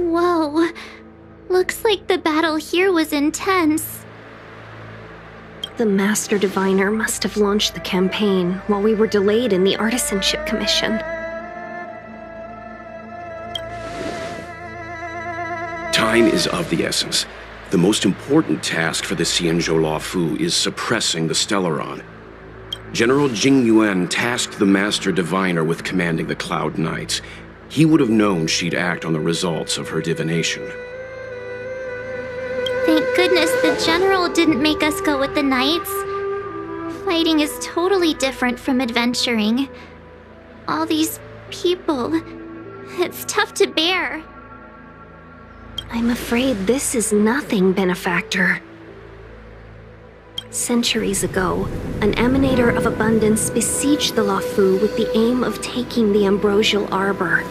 Whoa. Looks like the battle here was intense. The Master Diviner must have launched the campaign while we were delayed in the Artisanship Commission. Time is of the essence. The most important task for the Xianzhou Luofu is suppressing the Stellaron. General Jingyuan tasked the Master Diviner with commanding the Cloud Knights. He would have known she'd act on the results of her divination. Thank goodness the General didn't make us go with the Knights. Fighting is totally different from adventuring. All these people, it's tough to bear. I'm afraid this is nothing, Benefactor. Centuries ago, an emanator of abundance besieged the Luofu with the aim of taking the Ambrosial Arbor.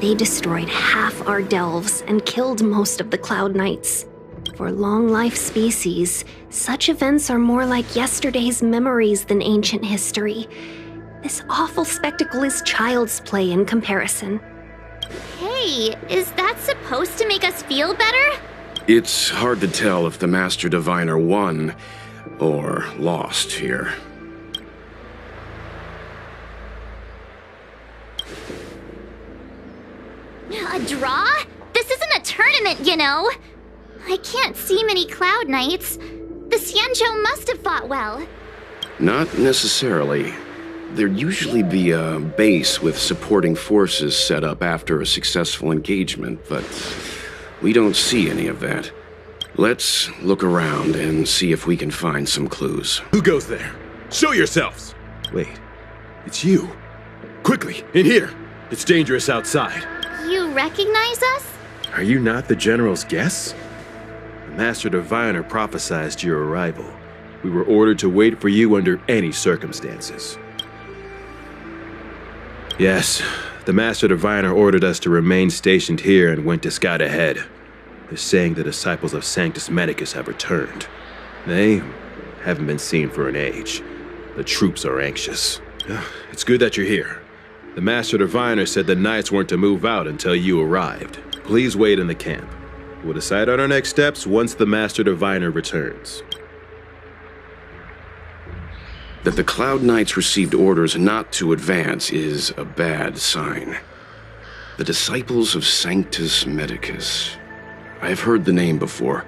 They destroyed half our delves and killed most of the Cloud Knights. For long-life species, such events are more like yesterday's memories than ancient history. This awful spectacle is child's play in comparison. Hey, is that supposed to make us feel better? It's hard to tell if the Master Diviner won or lost here. A draw? This isn't a tournament, you know. I can't see many Cloud Knights. The Xianzhou must have fought well. Not necessarily. There'd usually be a base with supporting forces set up after a successful engagement, but we don't see any of that. Let's look around and see if we can find some clues. Who goes there? Show yourselves! Wait, it's you. Quickly, in here! It's dangerous outside. You recognize us? Are you not the General's guests? The Master Diviner prophesied your arrival. We were ordered to wait for you under any circumstances. Yes, the Master Diviner ordered us to remain stationed here and went to scout ahead. They're saying the disciples of Sanctus Medicus have returned. They haven't been seen for an age. The troops are anxious. It's good that you're here. The Master Diviner said the Knights weren't to move out until you arrived. Please wait in the camp. We'll decide on our next steps once the Master Diviner returns. That the Cloud Knights received orders not to advance is a bad sign. The disciples of Sanctus Medicus. I've heard the name before.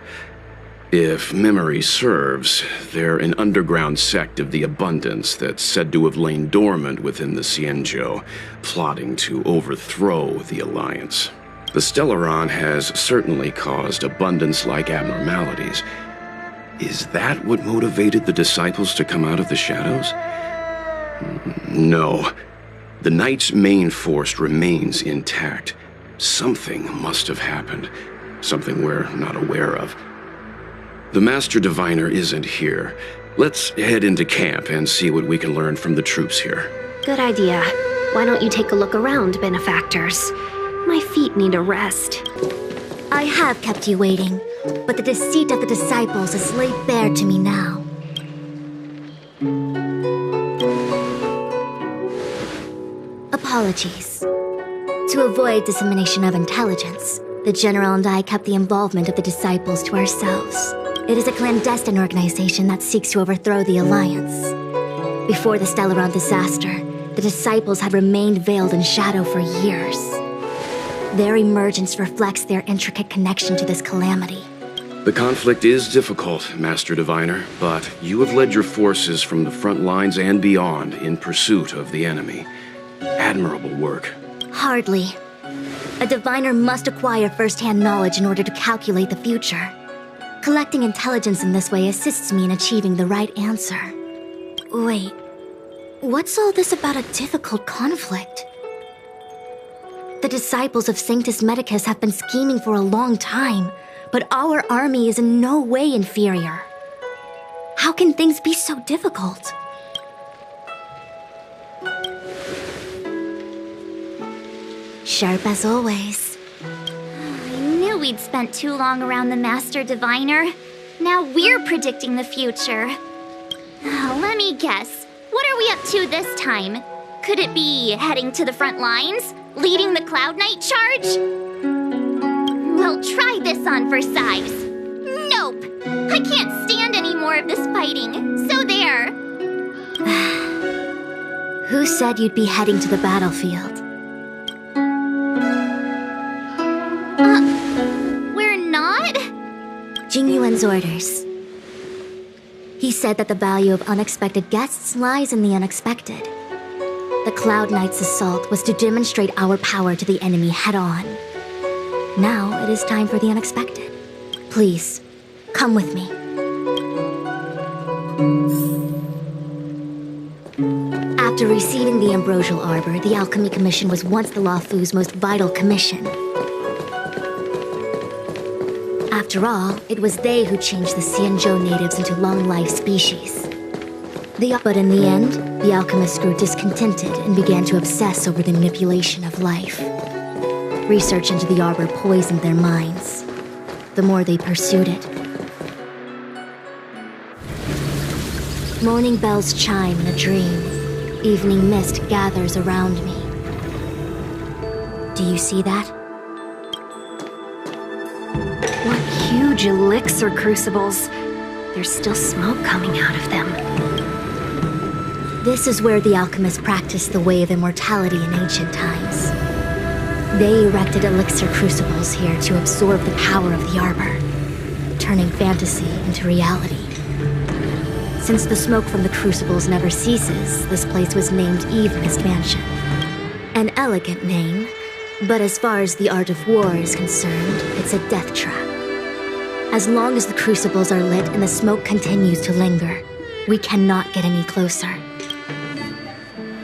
If memory serves, they're an underground sect of the Abundance that's said to have lain dormant within the Xianzhou, plotting to overthrow the Alliance. The Stellaron has certainly caused Abundance-like abnormalities. Is that what motivated the disciples to come out of the shadows? No. The Knight's main force remains intact. Something must have happened. Something we're not aware of. The Master Diviner isn't here. Let's head into camp and see what we can learn from the troops here. Good idea. Why don't you take a look around, Benefactors? My feet need a rest. I have kept you waiting, but the deceit of the disciples is laid bare to me now. Apologies. To avoid dissemination of intelligence, the General and I kept the involvement of the disciples to ourselves. It is a clandestine organization that seeks to overthrow the Alliance. Before the Stellaron disaster, the disciples had remained veiled in shadow for years. Their emergence reflects their intricate connection to this calamity. The conflict is difficult, Master Diviner, but you have led your forces from the front lines and beyond in pursuit of the enemy. Admirable work. Hardly. A diviner must acquire first-hand knowledge in order to calculate the future. Collecting intelligence in this way assists me in achieving the right answer. Wait, what's all this about a difficult conflict? The disciples of Sanctus Medicus have been scheming for a long time, but our army is in no way inferior. How can things be so difficult? Sharp as always. I knew we'd spent too long around the Master Diviner. Now we're predicting the future. Let me guess. What are we up to this time? Could it be heading to the front lines? Leading the Cloud Knight charge? I'll try this on for size. Nope! I can't stand any more of this fighting, so there! Who said you'd be heading to the battlefield? We're not? Jingyuan's orders. He said that the value of unexpected guests lies in the unexpected. The Cloud Knight's assault was to demonstrate our power to the enemy head-on. Now it is time for the unexpected. Please, come with me. After receiving the Ambrosial Arbor, the Alchemy Commission was once the Luofu's most vital commission. After all, it was they who changed the Xianzhou natives into long-life species. But in the end, the alchemists grew discontented and began to obsess over the manipulation of life. Research into the arbor poisoned their minds. The more they pursued it. Morning bells chime in a dream. Evening mist gathers around me. Do you see that? What huge elixir crucibles. There's still smoke coming out of them. This is where the alchemists practiced the way of immortality in ancient times. They erected elixir crucibles here to absorb the power of the arbor, turning fantasy into reality. Since the smoke from the crucibles never ceases, this place was named Evenest Mansion. An elegant name, but as far as the art of war is concerned, it's a death trap. As long as the crucibles are lit and the smoke continues to linger, we cannot get any closer.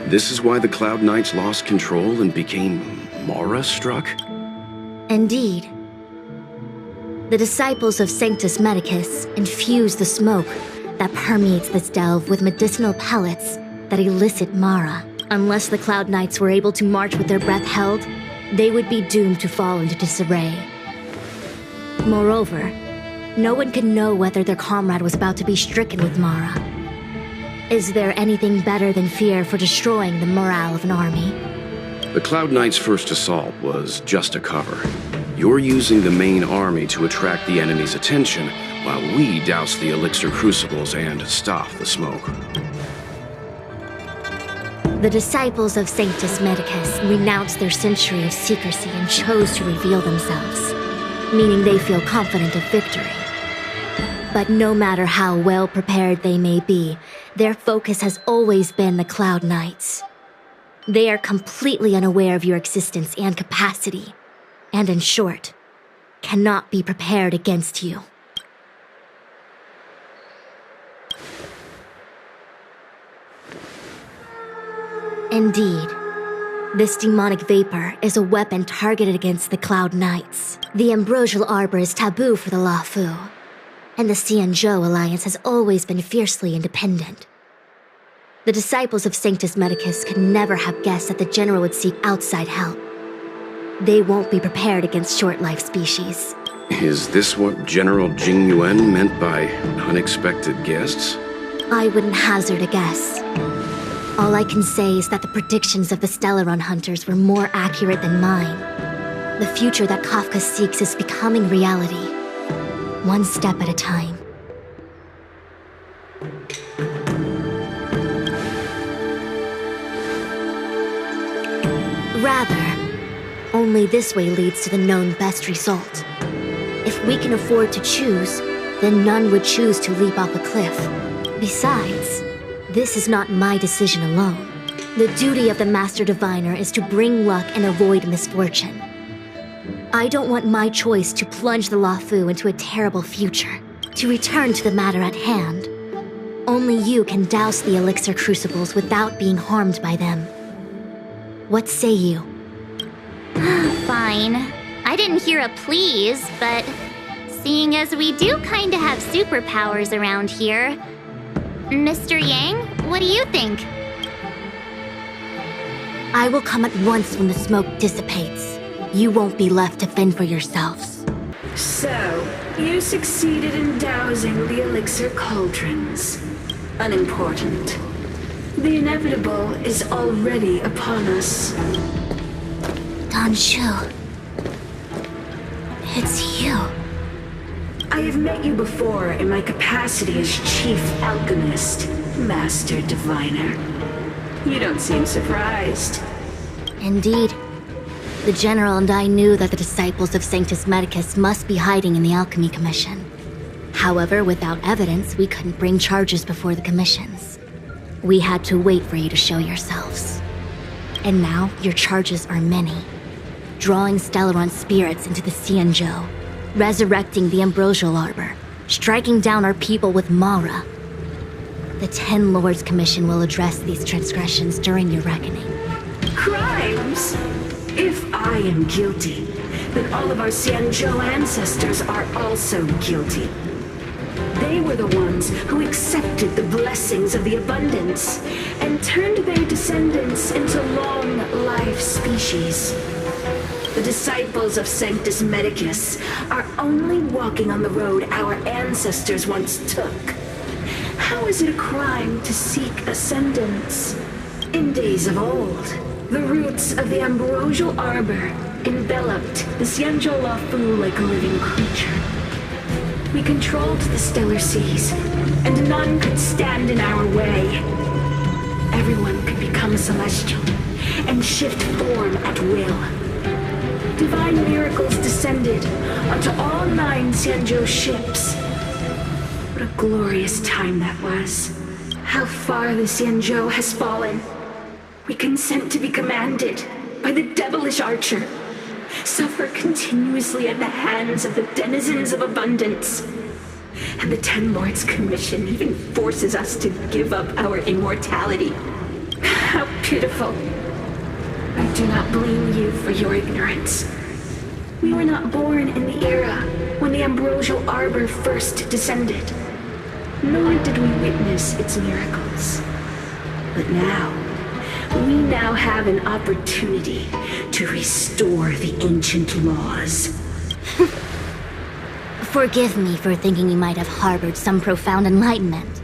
This is why the Cloud Knights lost control and became Mara-struck? Indeed. The disciples of Sanctus Medicus infuse the smoke that permeates this delve with medicinal pellets that elicit Mara. Unless the Cloud Knights were able to march with their breath held, they would be doomed to fall into disarray. Moreover, no one could know whether their comrade was about to be stricken with Mara. Is there anything better than fear for destroying the morale of an army? The Cloud Knights' first assault was just a cover. You're using the main army to attract the enemy's attention, while we douse the elixir crucibles and stop the smoke. The disciples of Sanctus Medicus renounced their century of secrecy and chose to reveal themselves, meaning they feel confident of victory. But no matter how well prepared they may be, their focus has always been the Cloud Knights. They are completely unaware of your existence and capacity, and in short, cannot be prepared against you. Indeed, this demonic vapor is a weapon targeted against the Cloud Knights. The Ambrosial Arbor is taboo for the Luofu, and the Xianzhou alliance has always been fiercely independent. The disciples of Sanctus Medicus could never have guessed that the general would seek outside help. They won't be prepared against short-life species. Is this what General Jingyuan meant by unexpected guests? I wouldn't hazard a guess. All I can say is that the predictions of the Stellaron hunters were more accurate than mine. The future that Kafka seeks is becoming reality, one step at a time. Rather, only this way leads to the known best result. If we can afford to choose, then none would choose to leap off a cliff. Besides, this is not my decision alone. The duty of the Master Diviner is to bring luck and avoid misfortune. I don't want my choice to plunge the Luofu into a terrible future. To return to the matter at hand, only you can douse the elixir crucibles without being harmed by them. What say you? Fine. I didn't hear a please, but seeing as we do kinda have superpowers around here, Mr. Yang, what do you think? I will come at once when the smoke dissipates. You won't be left to fend for yourselves. So, you succeeded in dousing the elixir cauldrons. Unimportant. The inevitable is already upon us. Danheng. It's you. I have met you before in my capacity as Chief Alchemist, Master Diviner. You don't seem surprised. Indeed. The General and I knew that the disciples of Sanctus Medicus must be hiding in the Alchemy Commission. However, without evidence, we couldn't bring charges before the commissions. We had to wait for you to show yourselves. And now, your charges are many. Drawing Stellaron spirits into the Xianzhou, resurrecting the Ambrosial Arbor, striking down our people with Mara. The 10 Lords Commission will address these transgressions during your reckoning. Crimes? If I am guilty, then all of our Xianzhou ancestors are also guilty. They were the ones who accepted the blessings of the abundance and turned their descendants into long-life species. The disciples of Sanctus Medicus are only walking on the road our ancestors once took. How is it a crime to seek ascendance? In days of old, the roots of the Ambrosial Arbor enveloped the Xianzhou Lafu like a living creature. We controlled the stellar seas, and none could stand in our way. Everyone could become celestial and shift form at will. Divine miracles descended onto all 9 Xianzhou ships. What a glorious time that was. How far the Xianzhou has fallen. We consent to be commanded by the devilish archer. Suffer continuously at the hands of the denizens of abundance. And the 10 Lords Commission even forces us to give up our immortality. How pitiful. I do not blame you for your ignorance. We were not born in the era when the Ambrosial Arbor first descended, nor did we witness its miracles. But we now have an opportunity to restore the ancient laws. Forgive me for thinking you might have harbored some profound enlightenment.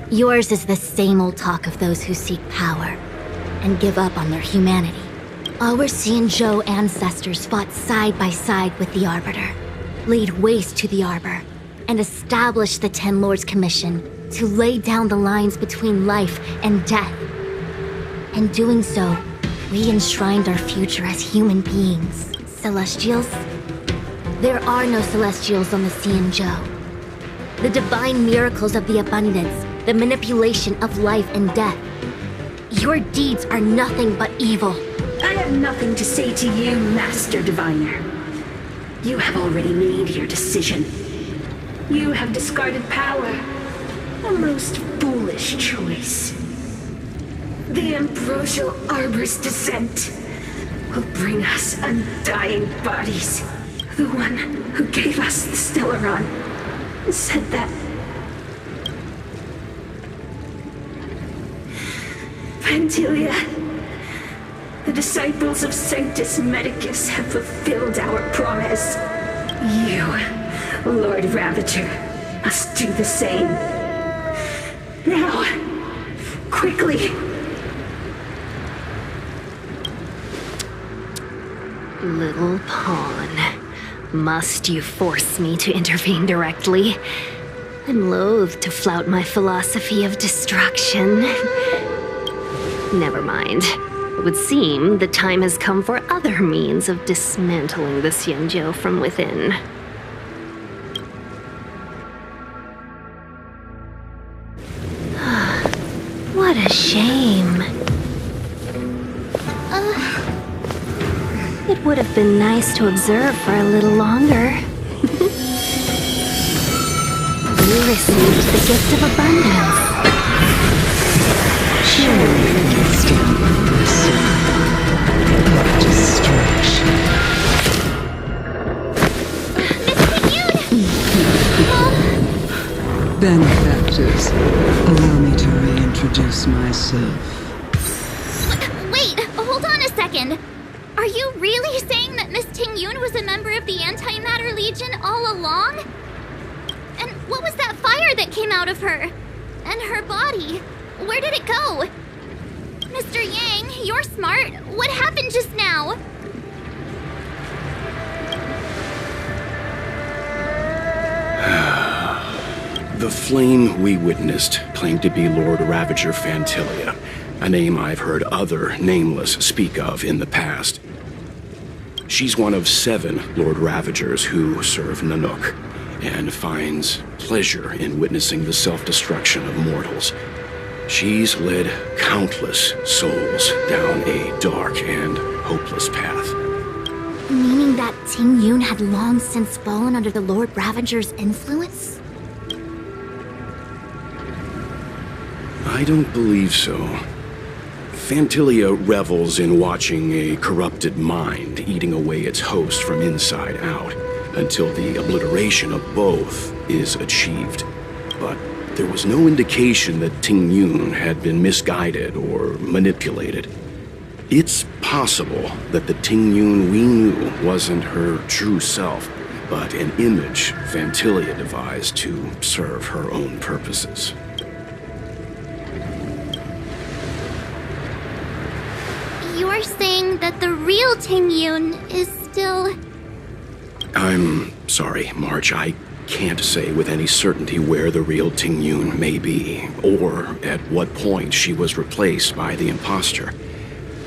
Yours is the same old talk of those who seek power and give up on their humanity. Our Xianzhou ancestors fought side by side with the Arbiter, laid waste to the Arbor, and established the 10 Lords Commission to lay down the lines between life and death. In doing so, we enshrined our future as human beings. Celestials? There are no Celestials on the Xianzhou. The divine miracles of the abundance, the manipulation of life and death. Your deeds are nothing but evil. I have nothing to say to you, Master Diviner. You have already made your decision. You have discarded power. A most foolish choice. The Ambrosial Arbor's descent will bring us undying bodies. The one who gave us the Stellaron said that phantylia, the disciples of Sanctus Medicus have fulfilled our promise. You, Lord Ravager, must do the same. Now, quickly. Little pawn. Must you force me to intervene directly? I'm loath to flout my philosophy of destruction. Never mind. It would seem the time has come for other means of dismantling the Xianzhou from within. What a shame. It would have been nice to observe for a little longer. You received the gift of abundance. Surely against destruction. Benefactors, allow me to reintroduce myself. Wait, hold on a second. Are you really saying that Miss Tingyun was a member of the Antimatter Legion all along? And what was that fire that came out of her? And her body? Where did it go? Mr. Yang, you're smart. What happened just now? The flame we witnessed claimed to be Lord Ravager Phantylia, a name I've heard other Nameless speak of in the past. She's one of 7 Lord Ravagers who serve Nanook, and finds pleasure in witnessing the self-destruction of mortals. She's led countless souls down a dark and hopeless path. Meaning that Jingyuan had long since fallen under the Lord Ravager's influence? I don't believe so. Phantylia revels in watching a corrupted mind eating away its host from inside out, until the obliteration of both is achieved. But there was no indication that Jingyuan had been misguided or manipulated. It's possible that the Jingyuan we knew wasn't her true self, but an image Phantylia devised to serve her own purposes. You're saying that the real Jingyuan is still... I'm sorry, March. I can't say with any certainty where the real Jingyuan may be, or at what point she was replaced by the imposter.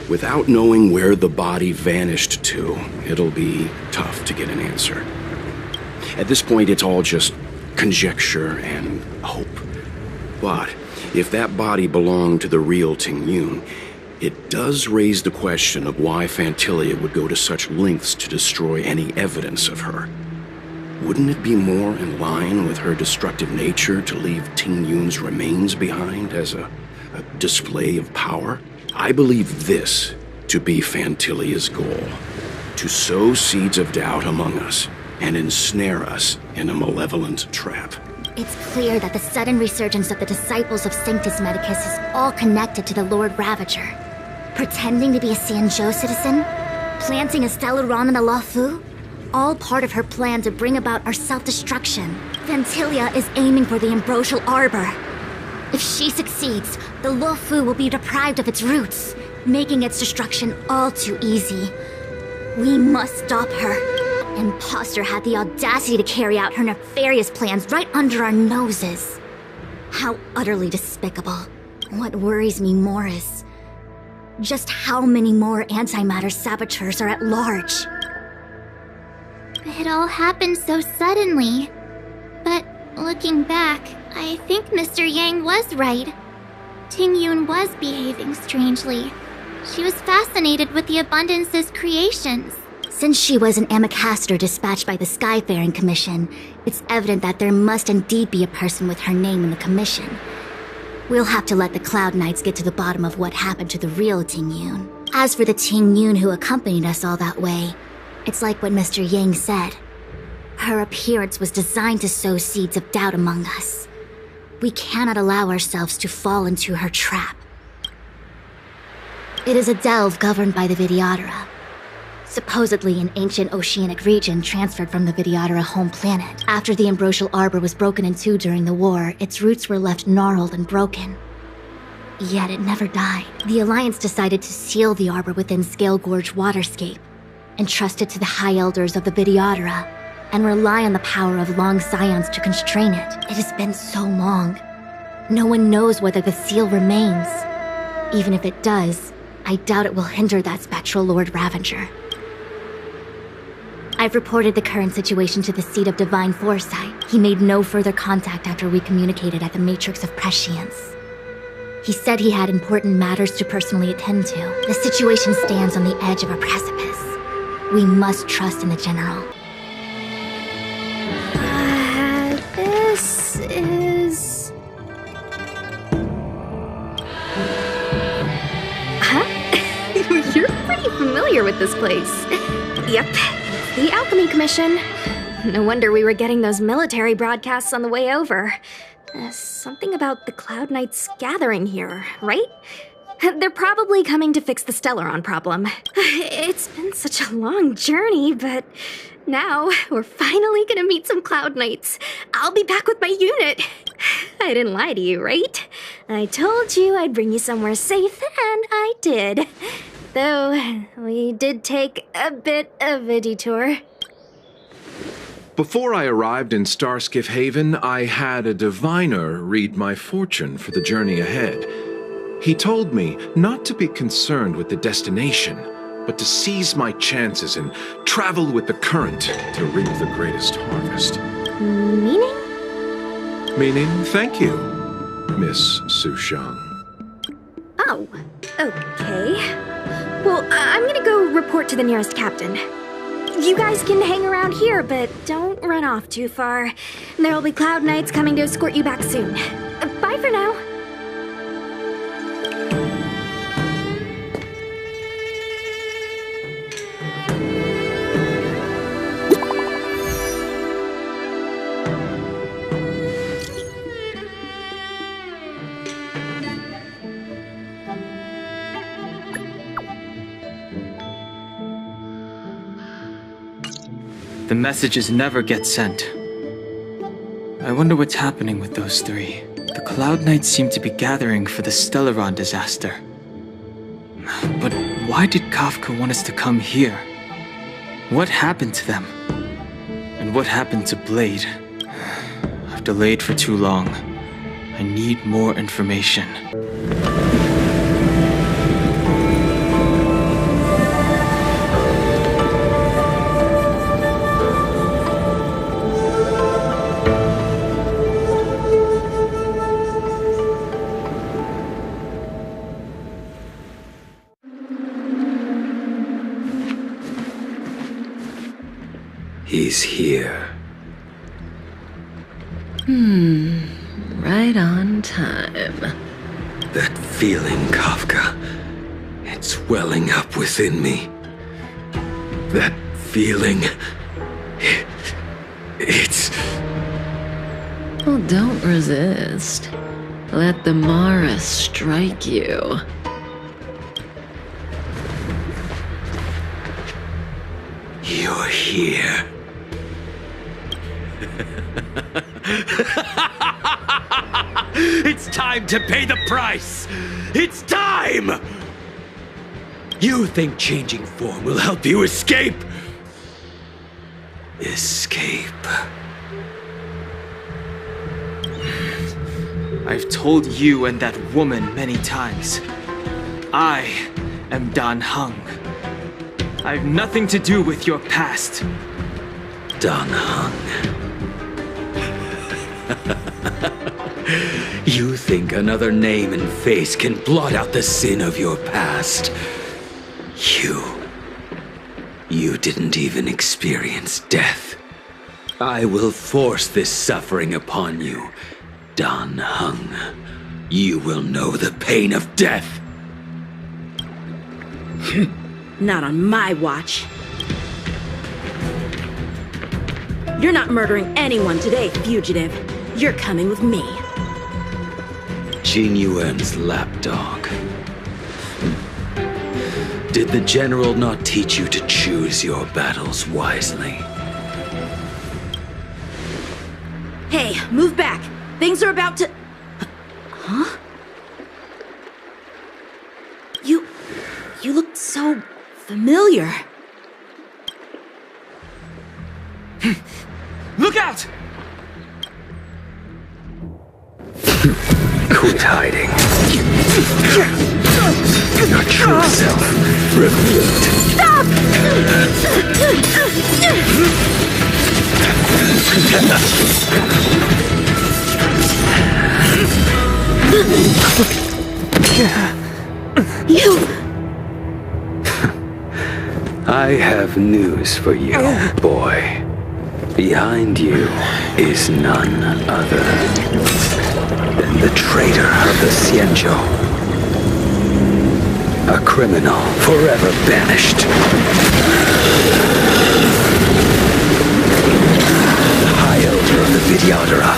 Without knowing where the body vanished to, it'll be tough to get an answer. At this point, it's all just conjecture and hope. But if that body belonged to the real Jingyuan, it does raise the question of why Phantylia would go to such lengths to destroy any evidence of her. Wouldn't it be more in line with her destructive nature to leave Jingyuan's remains behind as a display of power? I believe this to be Phantylia's goal: to sow seeds of doubt among us and ensnare us in a malevolent trap. It's clear that the sudden resurgence of the disciples of Sanctus Medicus is all connected to the Lord Ravager. Pretending to be a Xianzhou citizen, planting a stellar ron in the Luofu, all part of her plan to bring about our self-destruction. Phantylia is aiming for the ambrosial arbor. If she succeeds, the Luofu will be deprived of its roots, making its destruction all too easy. We must stop her. Imposter had the audacity to carry out her nefarious plans right under our noses. How utterly despicable. What worries me more is just how many more antimatter saboteurs are at large. It all happened so suddenly. But looking back, I think Mr. Yang was right. Jingyuan was behaving strangely. She was fascinated with the Abundance's creations. Since she was an ambassador dispatched by the Skyfaring Commission, it's evident that there must indeed be a person with her name in the commission. We'll have to let the Cloud Knights get to the bottom of what happened to the real Jingyuan. As for the Jingyuan who accompanied us all that way, it's like what Mr. Yang said. Her appearance was designed to sow seeds of doubt among us. We cannot allow ourselves to fall into her trap. It is a delve governed by the Vidyadhara, supposedly an ancient oceanic region transferred from the Vidyadhara home planet. After the ambrosial arbor was broken in two during the war, its roots were left gnarled and broken. Yet it never died. The Alliance decided to seal the arbor within Scale Gorge Waterscape, entrust it to the High Elders of the Vidyadhara, and rely on the power of long scions to constrain it. It has been so long. No one knows whether the seal remains. Even if it does, I doubt it will hinder that spectral Lord Ravager. I've reported the current situation to the Seat of Divine Foresight. He made no further contact after we communicated at the Matrix of Prescience. He said he had important matters to personally attend to. The situation stands on the edge of a precipice. We must trust in the General. This is... Huh? You're pretty familiar with this place. Yep, the Alchemy Commission. No wonder we were getting those military broadcasts on the way over. Something about the Cloud Knights gathering here, right? They're probably coming to fix the Stellaron problem. It's been such a long journey, but now we're finally gonna meet some Cloud Knights. I'll be back with my unit. I didn't lie to you, right? I told you I'd bring you somewhere safe, and I did. Though we did take a bit of a detour. Before I arrived in Starskiff Haven, I had a diviner read my fortune for the journey ahead. He told me not to be concerned with the destination, but to seize my chances and travel with the current to reap the greatest harvest. Meaning? Meaning, thank you, Miss Sushang. Oh, okay. Well, I'm gonna go report to the nearest captain. You guys can hang around here, but don't run off too far. There'll be Cloud Knights coming to escort you back soon. Bye for now. The messages never get sent. I wonder what's happening with those three. The Cloud Knights seem to be gathering for the Stellaron disaster. But why did Kafka want us to come here? What happened to them? And what happened to Blade? I've delayed for too long. I need more information. He's here. Right on time. That feeling, Kafka. It's welling up within me. That feeling. It's... Well, don't resist. Let the Mara strike you. You're here. It's time to pay the price! It's time! You think changing form will help you escape? Escape. I've told you and that woman many times. I am Danheng. I've nothing to do with your past. Danheng. You think another name and face can blot out the sin of your past? You didn't even experience death. I will force this suffering upon you, Danheng. You will know the pain of death. Not on my watch. You're not murdering anyone today, fugitive. You're coming with me. Jingyuan's lapdog. Did the general not teach you to choose your battles wisely? Hey, move back. Things are about to... Huh? You look so familiar. Look out! Quit hiding. Your true self revealed. Stop! You... I have news for you, boy. Behind you is none other than the traitor of the Xianzhou. A criminal forever banished. High Elder of the Vidyadhara.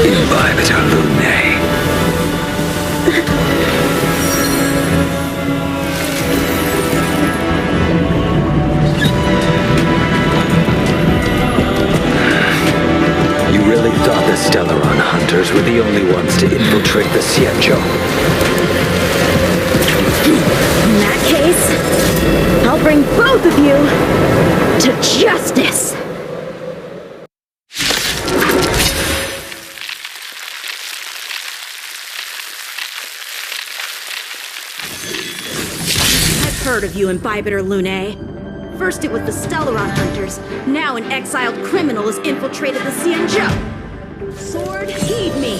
Imbibitor Lunae. You really thought the Stellaron hunters were the only ones to infiltrate the Xianzhou? In that case, I'll bring both of you to justice. heard of you, Imbibitor Lunae. First it was the Stellaron Hunters, now an exiled criminal has infiltrated the Xianzhou. Sword, heed me!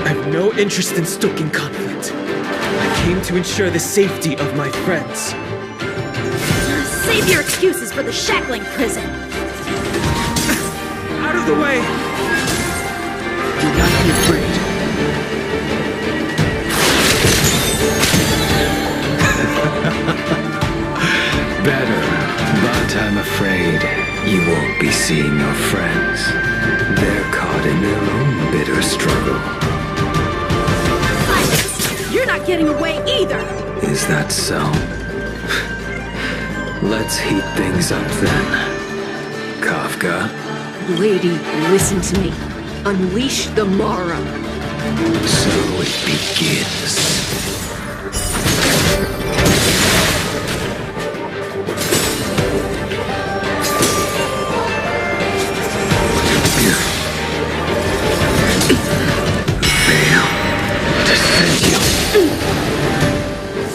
I have no interest in stoking conflict. I came to ensure the safety of my friends. Save your excuses for the shackling prison! Out of the way! Do not be afraid. Better, but I'm afraid you won't be seeing your friends. They're caught in their own bitter struggle. You're not getting away either! Is that so? Let's heat things up then. Kafka? Lady, listen to me. Unleash the Mara. So it begins.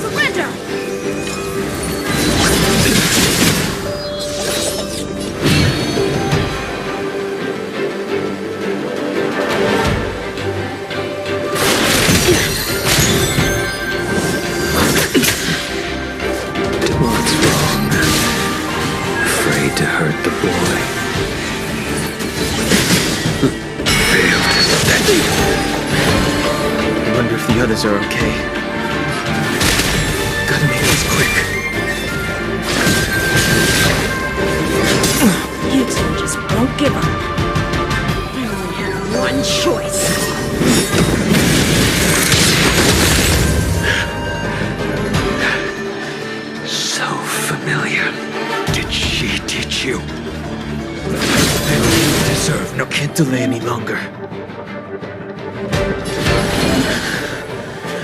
Surrender! What's wrong? Afraid to hurt the boy. Failed to steady. I wonder if the others are okay. Gotta make this quick. You two just won't give up. I only have one choice. So familiar. Did she teach you? I don't deserve no. Can't delay any longer.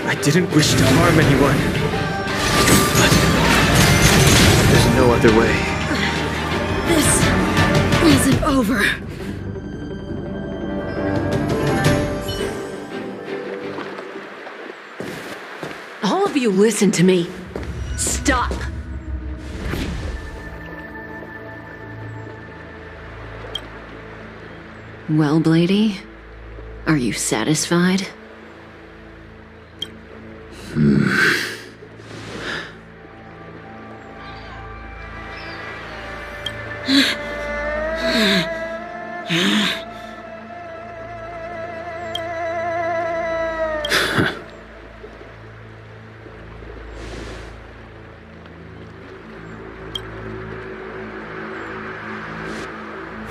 I didn't wish to harm anyone. But there's no other way. This isn't over. All of you listen to me. Stop. Well, Blady, are you satisfied?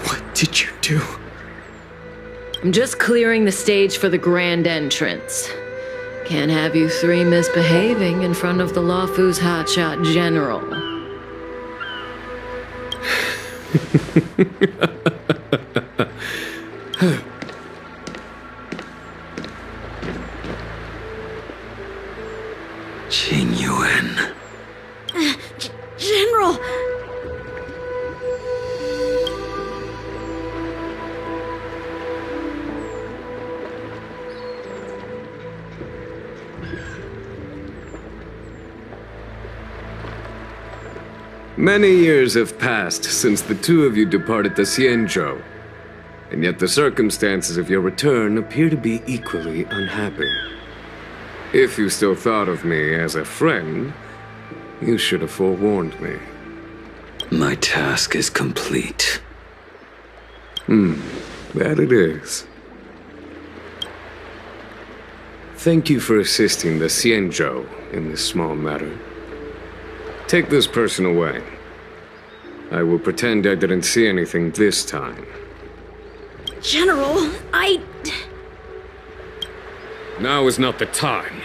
What did you do? I'm just clearing the stage for the grand entrance. Can't have you three misbehaving in front of the Luofu's hotshot general. Jingyuan. General! Many years have passed since the two of you departed the Xianzhou, and yet the circumstances of your return appear to be equally unhappy. If you still thought of me as a friend, you should have forewarned me. My task is complete. That it is. Thank you for assisting the Xianzhou in this small matter. Take this person away. I will pretend I didn't see anything this time. General, Now is not the time.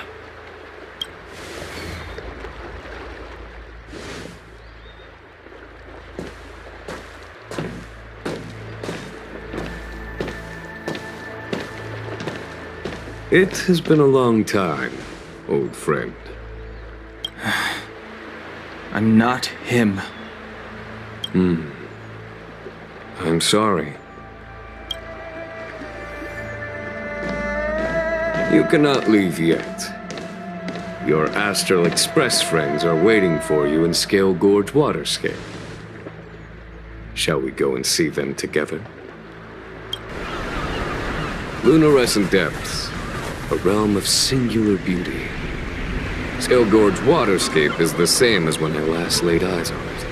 It has been a long time, old friend. I'm not him. I'm sorry. You cannot leave yet. Your astralexpress friends are waiting for you in Scale Gorge Waterscape. Shall we go and see them together? Lunarescent Depths, a realm of singular beauty. Scale Gorge Waterscape is the same as when I last laid eyes on it.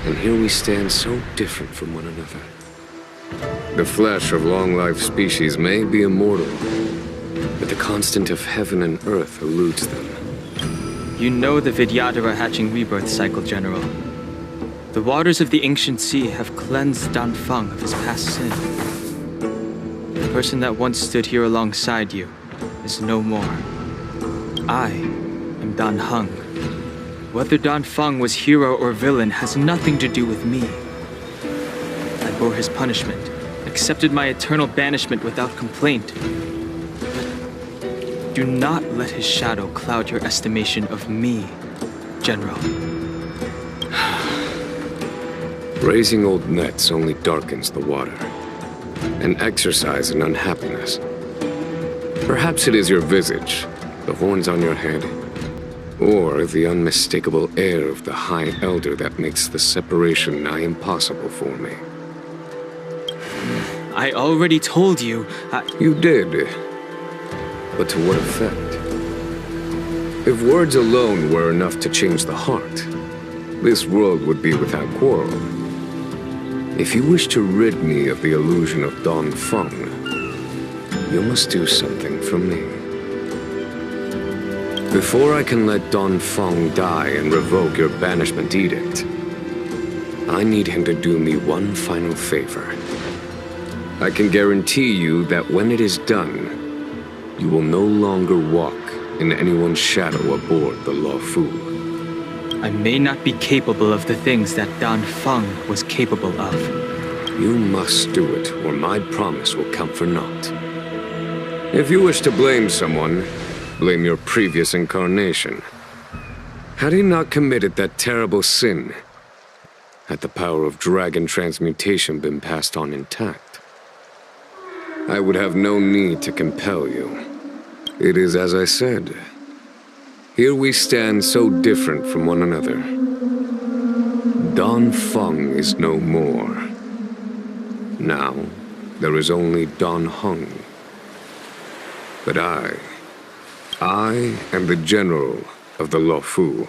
And here we stand so different from one another. The flesh of long-lived species may be immortal, but the constant of heaven and earth eludes them. You know the Vidyadhara hatching rebirth cycle, General. The waters of the ancient sea have cleansed Danfeng of his past sin. The person that once stood here alongside you is no more. I am Danheng. Whether Danfeng was hero or villain has nothing to do with me. I bore his punishment, accepted my eternal banishment without complaint. But do not let his shadow cloud your estimation of me, General. Raising old nets only darkens the water, an exercise in unhappiness. Perhaps it is your visage, the horns on your head, or the unmistakable air of the High Elder that makes the separation nigh impossible for me. I already told you, You did. But to what effect? If words alone were enough to change the heart, this world would be without quarrel. If you wish to rid me of the illusion of Danfeng, you must do something for me. Before I can let Danfeng die and revoke your banishment edict, I need him to do me one final favor. I can guarantee you that when it is done, you will no longer walk in anyone's shadow aboard the Luofu. I may not be capable of the things that Danfeng was capable of. You must do it, or my promise will count for naught. If you wish to blame someone, blame your previous incarnation. Had he not committed that terrible sin, had the power of dragon transmutation been passed on intact, I would have no need to compel you. It is as I said. Here we stand so different from one another. Danfeng is no more. Now, there is only Danheng. But I am the general of the Luofu.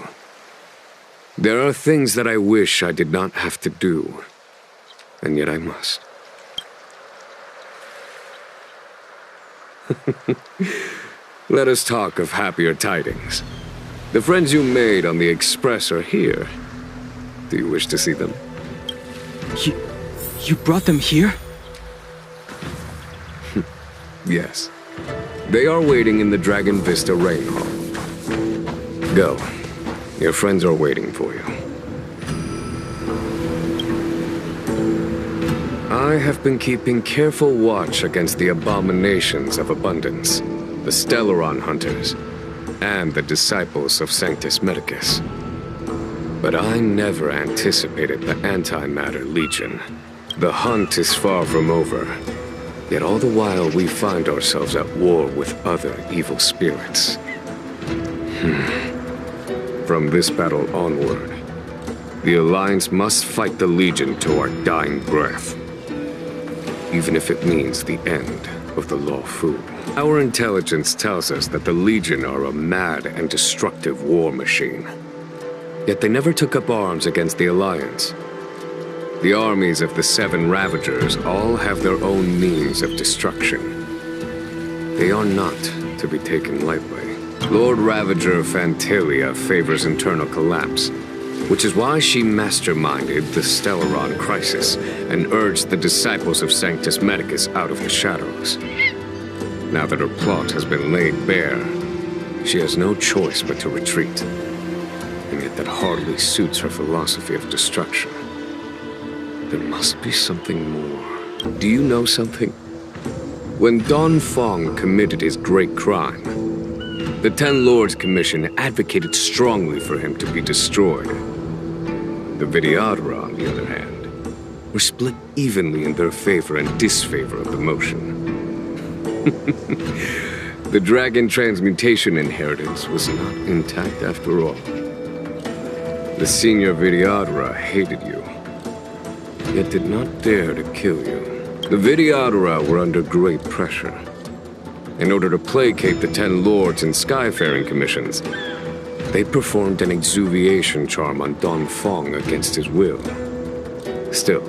There are things that I wish I did not have to do, and yet I must. Let us talk of happier tidings. The friends you made on the Express are here. Do you wish to see them? You brought them here? Yes. They are waiting in the Dragon Vista Rain Hall. Go. Your friends are waiting for you. I have been keeping careful watch against the abominations of abundance, the Stellaron hunters, and the disciples of Sanctus Medicus. But I never anticipated the Antimatter Legion. The hunt is far from over, yet all the while we find ourselves at war with other evil spirits. From this battle onward, the Alliance must fight the Legion to our dying breath, even if it means the end of the Luofu. Our intelligence tells us that the Legion are a mad and destructive war machine. Yet they never took up arms against the Alliance. The armies of the Seven Ravagers all have their own means of destruction. They are not to be taken lightly. Lord Ravager phantylia favors internal collapse, which is why she masterminded the Stellaron crisis and urged the disciples of Sanctus Medicus out of the shadows. Now that her plot has been laid bare, she has no choice but to retreat. And yet that hardly suits her philosophy of destruction. There must be something more. Do you know something? When Danfeng committed his great crime, the Ten Lords Commission advocated strongly for him to be destroyed. The Vidyadhara, on the other hand, were split evenly in their favor and disfavor of the motion. The dragon transmutation inheritance was not intact after all. The senior Vidyadhara hated you, yet did not dare to kill you. The Vidyadhara were under great pressure. In order to placate the 10 lords and skyfaring commissions, they performed an exuviation charm on Danheng against his will. Still,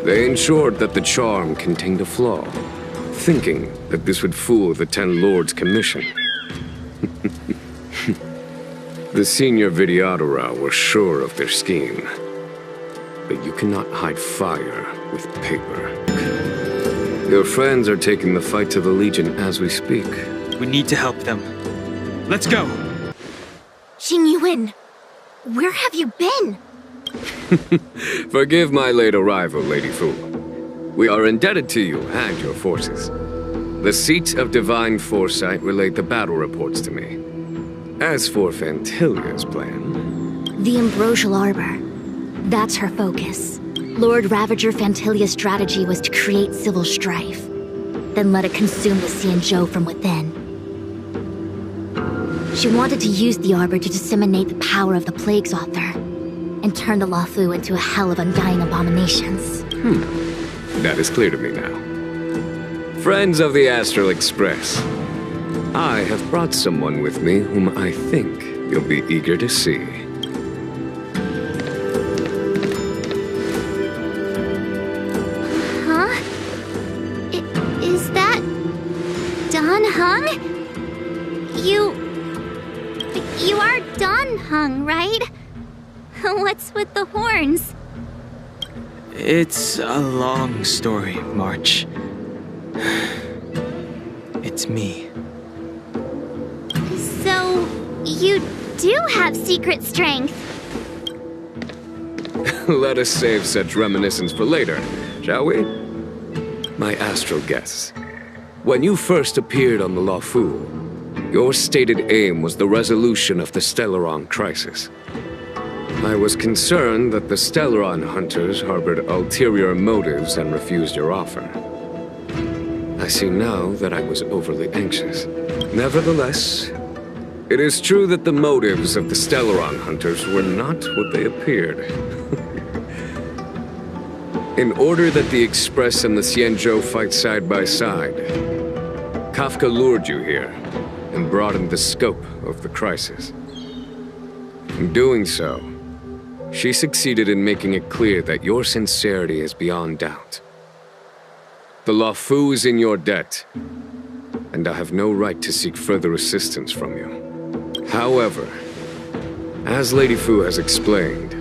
they ensured that the charm contained a flaw, thinking that this would fool the 10 lords' commission. The senior Vidyadhara were sure of their scheme. But you cannot hide fire with paper. Your friends are taking the fight to the Legion as we speak. We need to help them. Let's go! Jingyuan, where have you been? Forgive my late arrival, Lady Fu. We are indebted to you and your forces. The Seat of Divine Foresight relayed the battle reports to me. As for Phantylia's plan... The Ambrosial Arbor. That's her focus. Lord Ravager Phantylia's strategy was to create civil strife, then let it consume the Xianzhou from within. She wanted to use the Arbor to disseminate the power of the Plague's Author, and turn the Luofu into a hell of undying abominations. That is clear to me now. Friends of the Astralexpress, I have brought someone with me whom I think you'll be eager to see. Is that... Danheng? You are Danheng, right? What's with the horns? It's a long story, March. It's me. So, you do have secret strength. Let us save such reminiscence for later, shall we? My astral guests, when you first appeared on the Luofu, your stated aim was the resolution of the Stellaron crisis. I was concerned that the Stellaron hunters harbored ulterior motives and refused your offer. I see now that I was overly anxious. Nevertheless, it is true that the motives of the Stellaron hunters were not what they appeared. In order that the Express and the Xianzhou fight side by side, Kafka lured you here and broadened the scope of the crisis. In doing so, she succeeded in making it clear that your sincerity is beyond doubt. The Luofu is in your debt, and I have no right to seek further assistance from you. However, as Lady Fu has explained,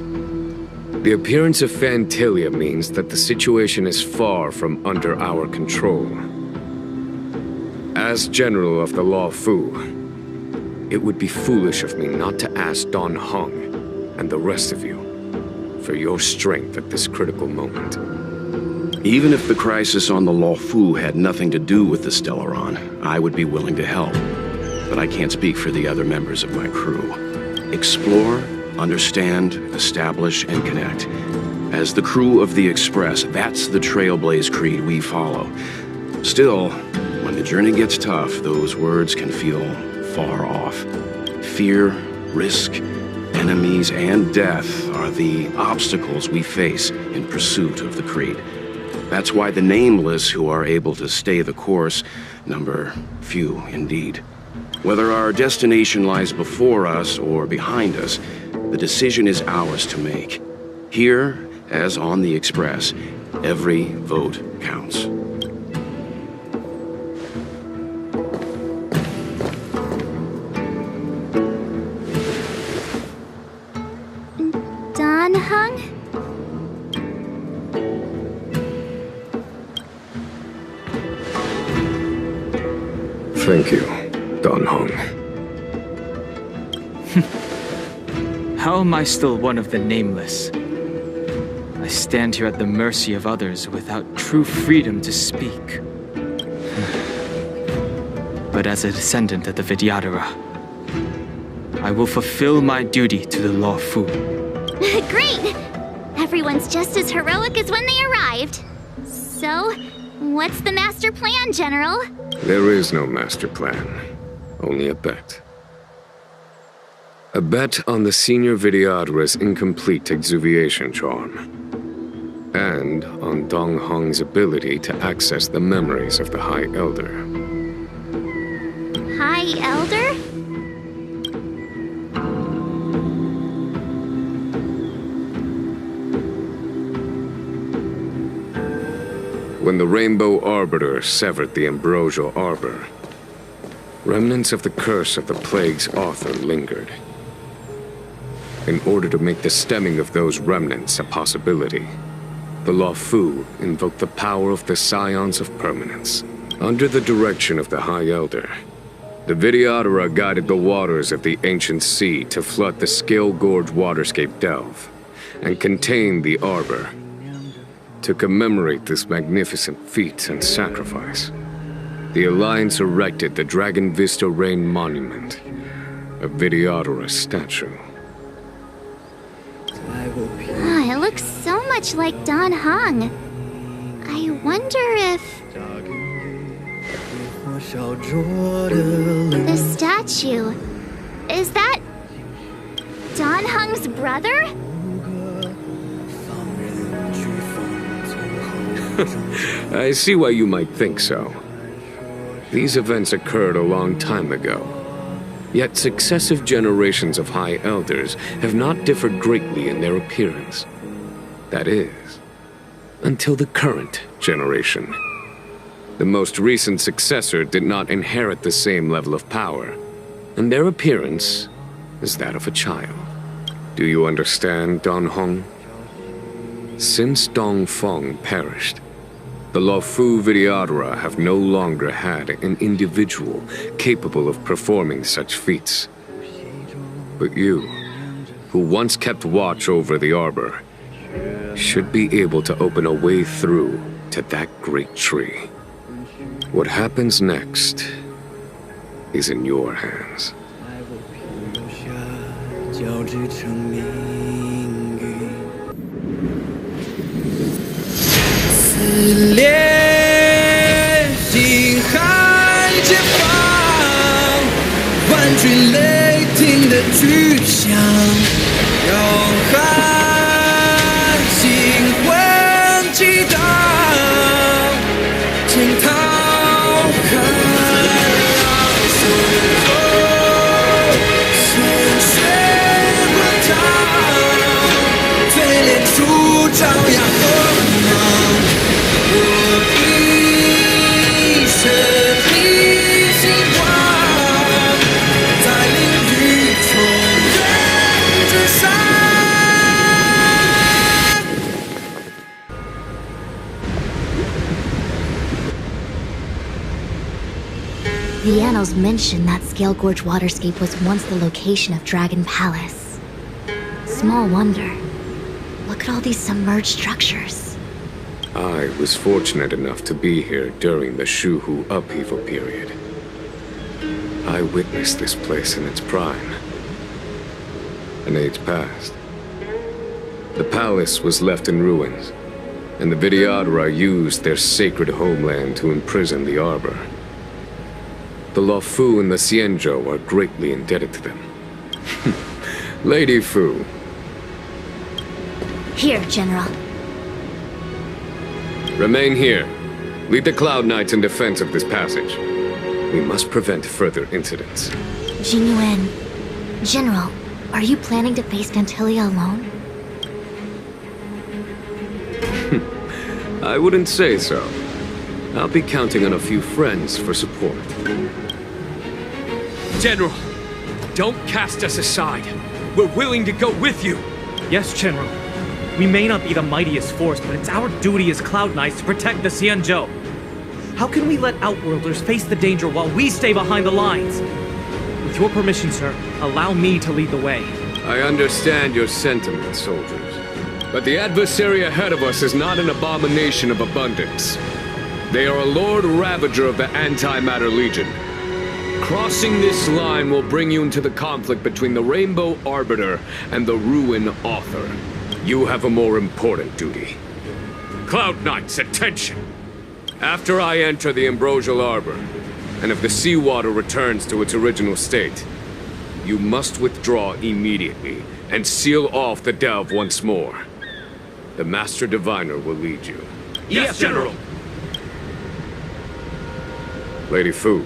the appearance of Phantylia means that the situation is far from under our control. As General of the Luofu, it would be foolish of me not to ask Danheng and the rest of you for your strength at this critical moment. Even if the crisis on the Luofu had nothing to do with the Stellaron, I would be willing to help. But I can't speak for the other members of my crew. Explore, understand, establish, and connect. As the crew of the Express, that's the Trailblaze creed we follow. Still, when the journey gets tough, those words can feel far off. Fear, risk, enemies, and death are the obstacles we face in pursuit of the creed. That's why the nameless who are able to stay the course number few indeed. Whether our destination lies before us or behind us, the decision is ours to make. Here, as on the Express, every vote counts. Danheng? Thank you, Danheng. How am I still one of the nameless? I stand here at the mercy of others without true freedom to speak. But as a descendant of the Vidyadhara, I will fulfill my duty to the Luofu. Great! Everyone's just as heroic as when they arrived. So, what's the master plan, General? There is no master plan, only a bet. A bet on the senior videodra's incomplete exuviation charm, and on Danheng's ability to access the memories of the High Elder. High Elder? When the Rainbow Arbiter severed the Ambrosial Arbor, remnants of the curse of the plague's author lingered. In order to make the stemming of those remnants a possibility, the Luofu invoked the power of the Scions of Permanence. Under the direction of the High Elder, the Videodara guided the waters of the ancient sea to flood the Scale Gorge waterscape delve and contain the Arbor. To commemorate this magnificent feat and sacrifice, the Alliance erected the Dragon Vista Rain Monument, a Videodara statue. It looks so much like Danheng. I wonder if... The statue... Is that... Danheng's brother? I see why you might think so. These events occurred a long time ago. Yet successive generations of High Elders have not differed greatly in their appearance. That is, until the current generation. The most recent successor did not inherit the same level of power, and their appearance is that of a child. Do you understand, Danheng? Since Dongfeng perished, the Luofu Videodara have no longer had an individual capable of performing such feats. But you, who once kept watch over the Arbor, should be able to open a way through to that great tree. What happens next is in your hands. The annals mention that Scale Gorge waterscape was once the location of Dragon Palace. Small wonder. Look at all these submerged structures. I was fortunate enough to be here during the Shuhu upheaval period. I witnessed this place in its prime. An age passed. The palace was left in ruins, and the Videodara used their sacred homeland to imprison the Arbor. The Luofu and the Xianzhou are greatly indebted to them. Lady Fu. Here, General. Remain here. Lead the Cloud Knights in defense of this passage. We must prevent further incidents. Jingyuan. General, are you planning to face Phantylia alone? I wouldn't say so. I'll be counting on a few friends for support. General, don't cast us aside. We're willing to go with you. Yes, General. We may not be the mightiest force, but it's our duty as Cloud Knights to protect the Xianzhou. How can we let Outworlders face the danger while we stay behind the lines? With your permission, sir, allow me to lead the way. I understand your sentiments, soldiers. But the adversary ahead of us is not an abomination of abundance. They are a Lord Ravager of the Antimatter Legion. Crossing this line will bring you into the conflict between the Rainbow Arbiter and the Ruin Author. You have a more important duty. Cloud Knights, attention! After I enter the Ambrosial Arbor, and if the seawater returns to its original state, you must withdraw immediately and seal off the delve once more. The Master Diviner will lead you. Yes, General! Lady Fu,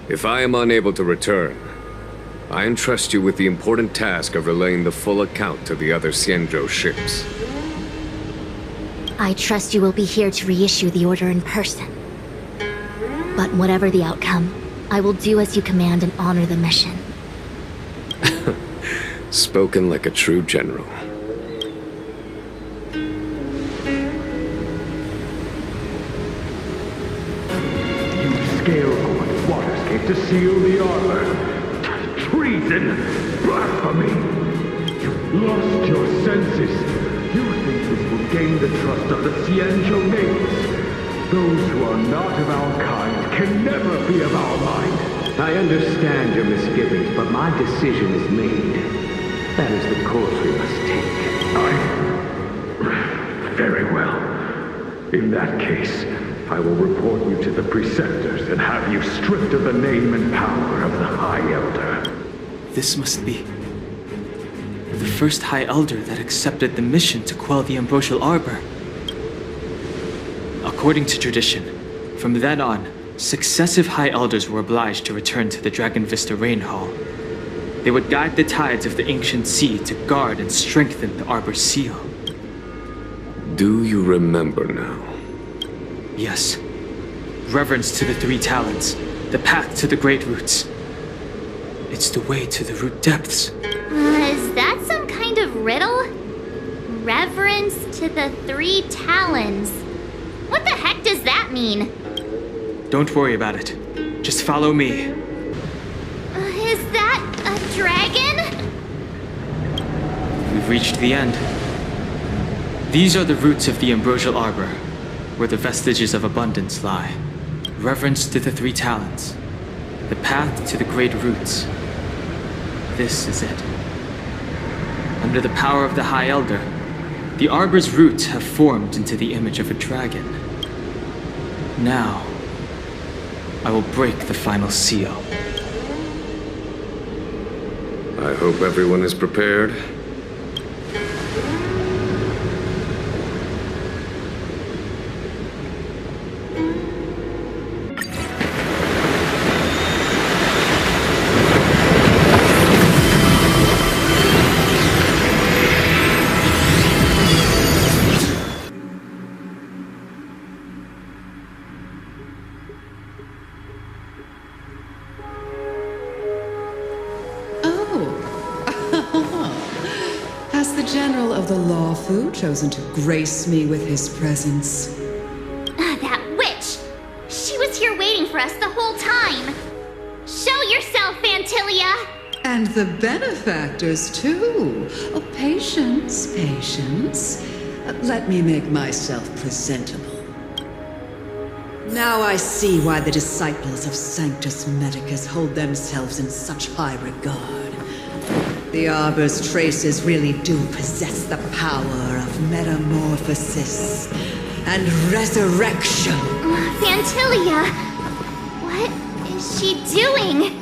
if I am unable to return, I entrust you with the important task of relaying the full account to the other Xianzhou ships. I trust you will be here to reissue the order in person. But whatever the outcome, I will do as you command and honor the mission. Spoken like a true general. Scale waterscape to seal the armor. Treason! Blasphemy! You've lost your senses. You think this will gain the trust of the Xianzhou natives. Those who are not of our kind can never be of our mind. I understand your misgivings, but my decision is made. That is the course we must take. Very well. In that case, I will report you to the preceptors and have you stripped of the name and power of the High Elder. This must be the first High Elder that accepted the mission to quell the Ambrosial Arbor. According to tradition, from then on, successive High Elders were obliged to return to the Dragon Vista Rain Hall. They would guide the tides of the ancient sea to guard and strengthen the Arbor's seal. Do you remember now? Yes. Reverence to the Three Talons, the path to the Great Roots. It's the way to the root depths. Is that some kind of riddle? Reverence to the Three Talons. What the heck does that mean? Don't worry about it. Just follow me. Is that a dragon? We've reached the end. These are the roots of the Ambrosial Arbor, where the vestiges of abundance lie. Reverence to the Three Talons. The path to the Great Roots. This is it. Under the power of the High Elder, the Arbor's roots have formed into the image of a dragon. Now, I will break the final seal. I hope everyone is prepared. Chosen to grace me with his presence. That witch! She was here waiting for us the whole time! Show yourself, Phantylia! And the benefactors, too. Oh, patience, patience. Let me make myself presentable. Now I see why the disciples of Sanctus Medicus hold themselves in such high regard. The Arbor's traces really do possess the power of metamorphosis and resurrection. Phantylia! What is she doing?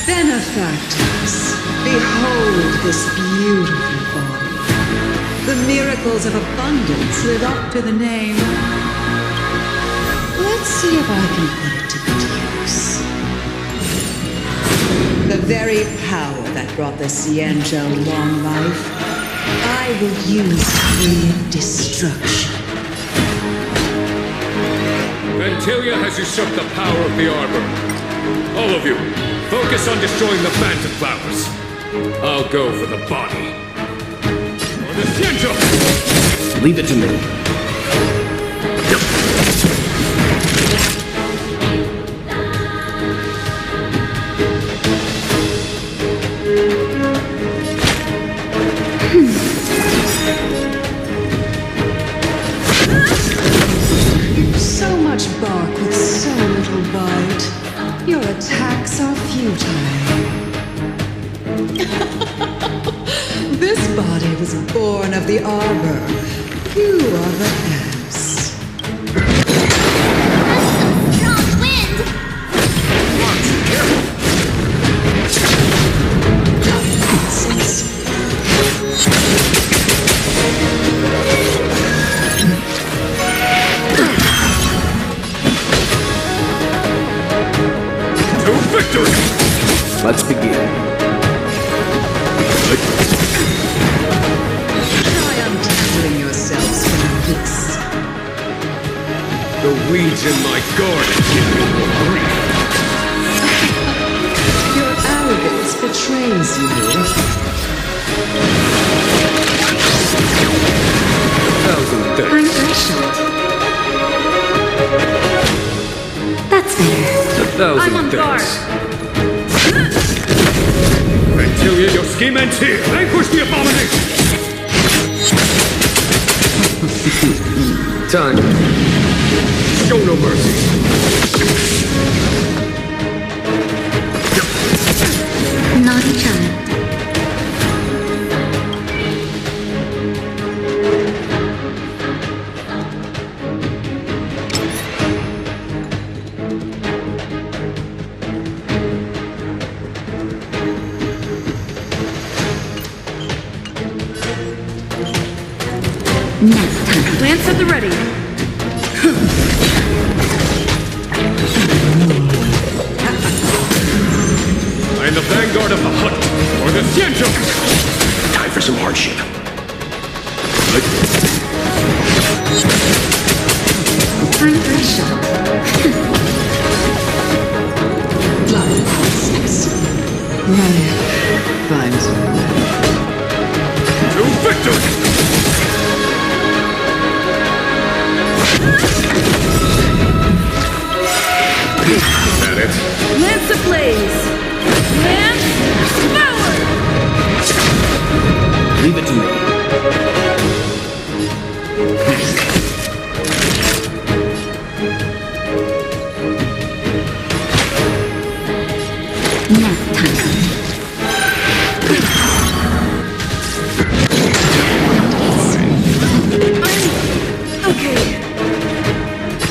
Benefactors, behold this beautiful body. The miracles of abundance live up to the name. Let's see if I can put it to good use. The very power that brought the Xianzhou long life, I will use to create destruction. Phantylia has usurped the power of the Arbor. All of you, focus on destroying the phantom flowers. I'll go for the body. On the Xianzhou! Leave it to me. You are the ass. Strong wind! To victory! Let's begin. Try untangling yourselves from this. The weeds in my garden give me more grief. Your arrogance betrays you. Thousand I'm thanks. threshold. That's better. Thousand I'm on guard. thanks. Phantylia, your scheme ends here! Vanquish the abomination! Time. Show no mercy. Naughty child. Nap time. Lance at the ready. I am the vanguard of the hunt, or the xianzhou! Time for some hardship. I'm threshold. Blood sex. Riot finds a way. To victory! That it? Lance ablaze. Lance forward! Leave it to me. Nap time. Okay.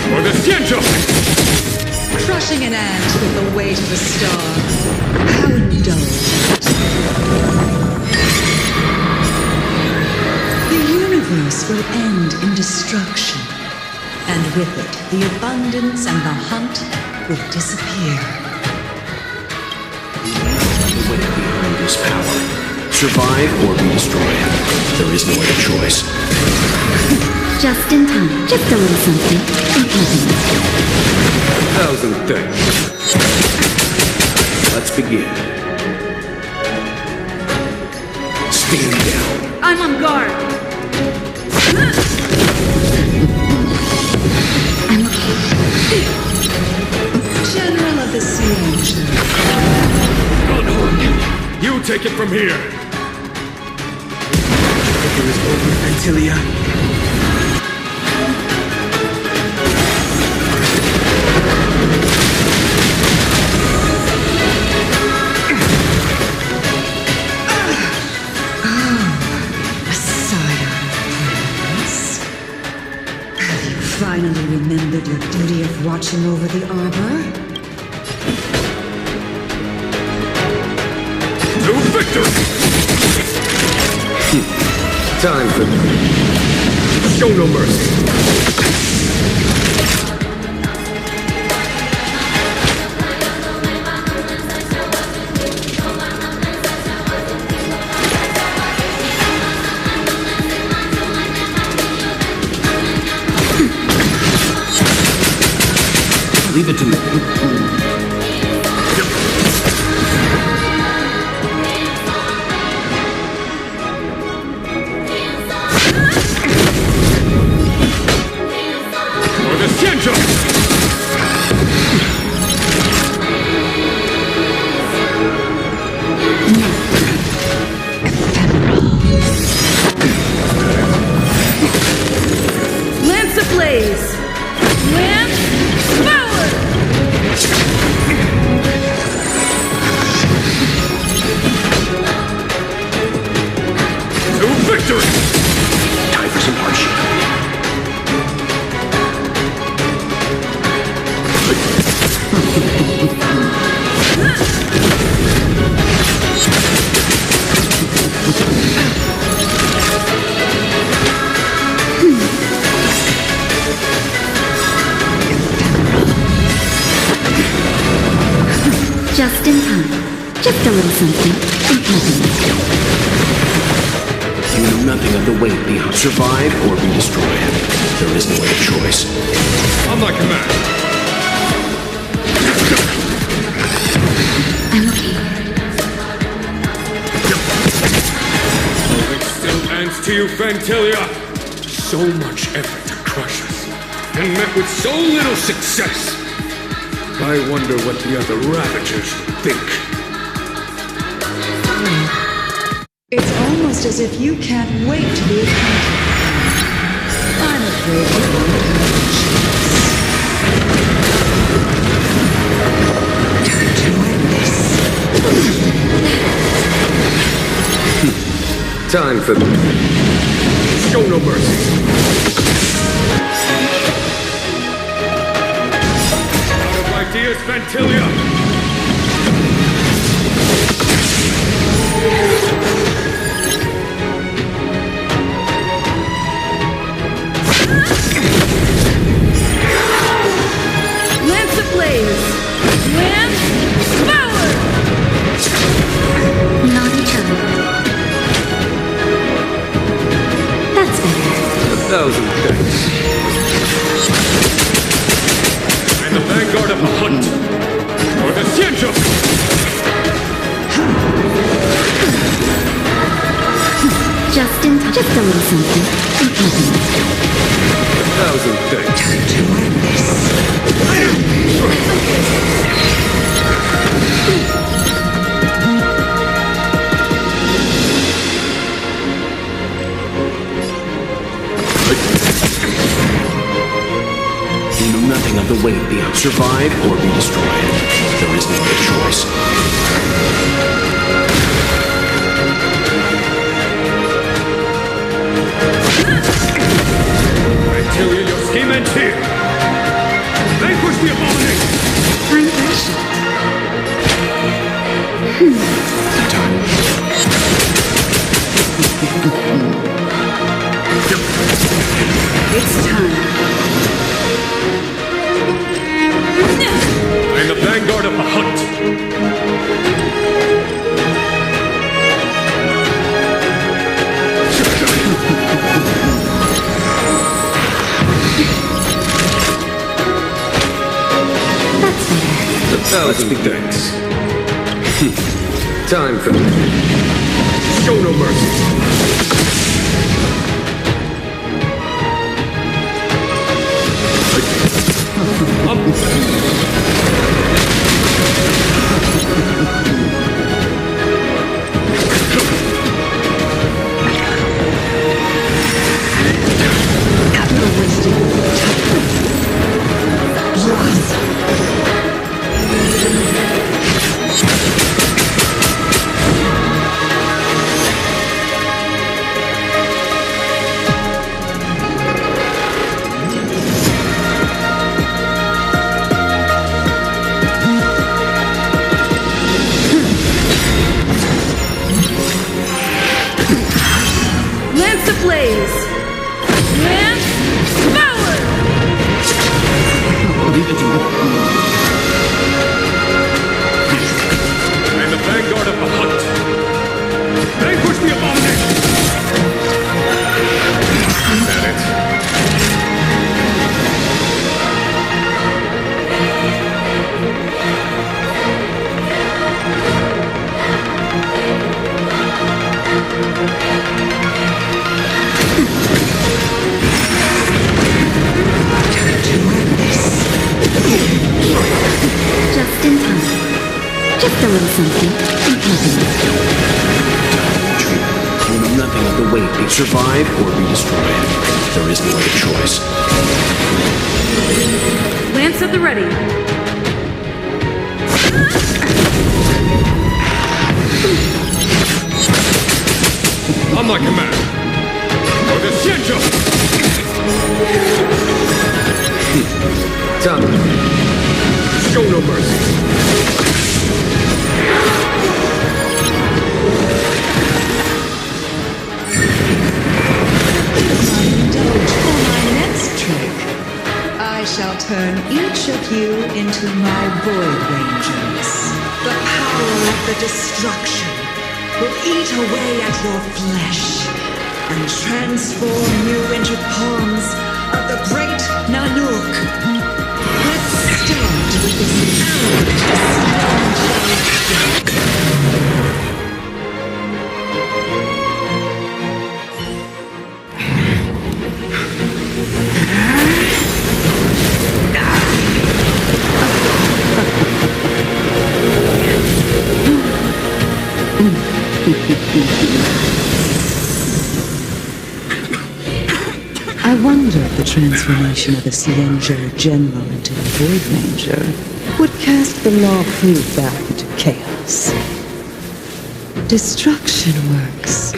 For the xianzhou! Crushing an ant with the weight of a star. How indulgent. The universe will end in destruction. And with it, the abundance and the hunt will disappear. The way behind this power. Survive or be destroyed. There is no other choice. Just in time. Just a little something. Nothing. Thousand thanks. Let's begin. Stand down. I'm on guard. I'm okay. General of the Xianzhou. Danheng, you take it from here! It was over, Phantylia. Finally remembered your duty of watching over the arbor? To victory! Time for... Show no mercy. Leave it to me. For the xianzhou! Lance ablaze. Lance forward! Just in time. Just a little something. You know nothing of the weight beyond survive or be destroyed. There is no other choice. On my command. I'm okay. It still ends to you, Phantylia. So much effort to crush us, and met with so little success. I wonder what the other Ravagers think. It's almost as if you can't wait to be acquainted. I'm afraid you won't have a chance. Time to end this. Time for them. Show no mercy. Ideas, Phantylia! Lance ablaze! Lance power! Naughty child. That's better. 1,000 thanks. And the vanguard of the hunt! For the xianzhou! Just in time. Just a little something. 1,000 thanks. Time to end this. You know nothing of the weight beyond survive or be destroyed. There is no other choice. Phantylia, your scheme ends here! Vanquish the abomination! I'm patient. It's time. I am the vanguard of the hunt! Let's be thanks. Time for them. Show no mercy! Just a little something. You know nothing of the weight. They survive or be destroyed. There is no other choice. Lance at the ready. On my command. For the xianzhou! Done. Show no mercy. Indulge for my next trick. I shall turn each of you into my Void Rangers. The power of the destruction will eat away at your flesh and transform you into pawns of the great Nanook. Let's start with this I wonder if the transformation of the Xianzhou General into a Void Ranger would cast the Law Fu back into chaos. Destruction works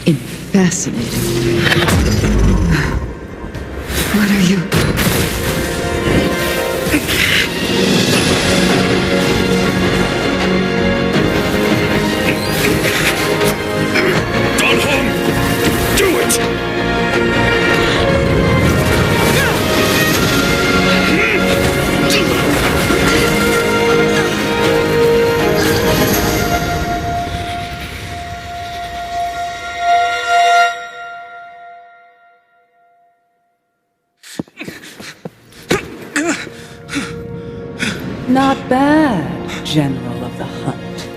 in fascinating ways. What are you? Danheng! Do it! Not bad, General of the Hunt.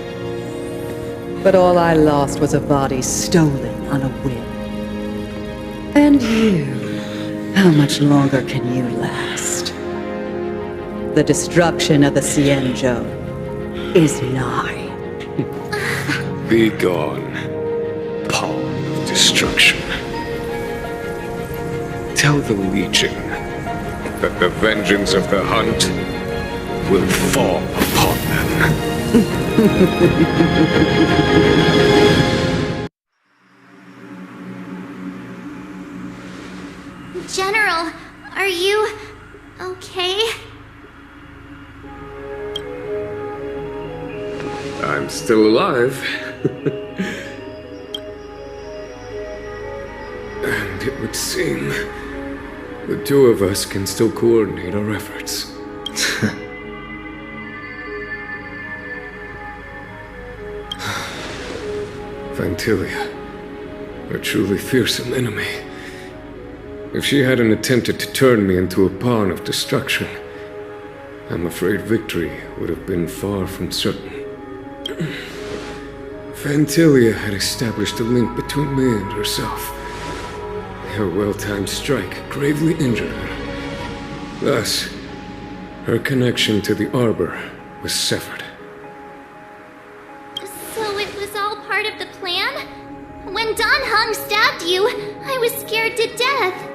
But all I lost was a body stolen on a whim. And you, how much longer can you last? The destruction of the Xianzhou is nigh. Be gone, pawn of destruction. Tell the Legion that the vengeance of the Hunt will fall upon them. General, are you okay? I'm still alive. And it would seem the two of us can still coordinate our efforts. Phantylia, a truly fearsome enemy. If she hadn't attempted to turn me into a pawn of destruction, I'm afraid victory would have been far from certain. Phantylia had established a link between me and herself. Her well-timed strike gravely injured her. Thus, her connection to the Arbor was severed. So it was all part of the plan? When Danheng stabbed you, I was scared to death.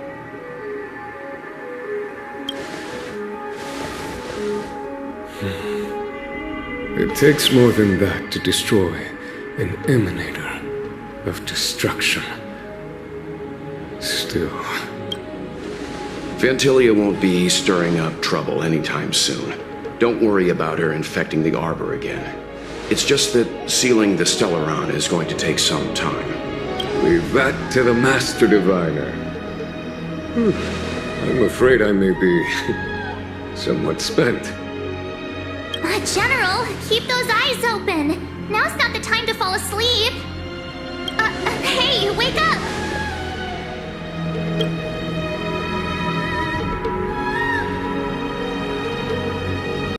It takes more than that to destroy an emanator of destruction. Still, Phantylia won't be stirring up trouble anytime soon. Don't worry about her infecting the Arbor again. It's just that sealing the Stellaron is going to take some time. Leave that to the Master Diviner. I'm afraid I may be somewhat spent. General, keep those eyes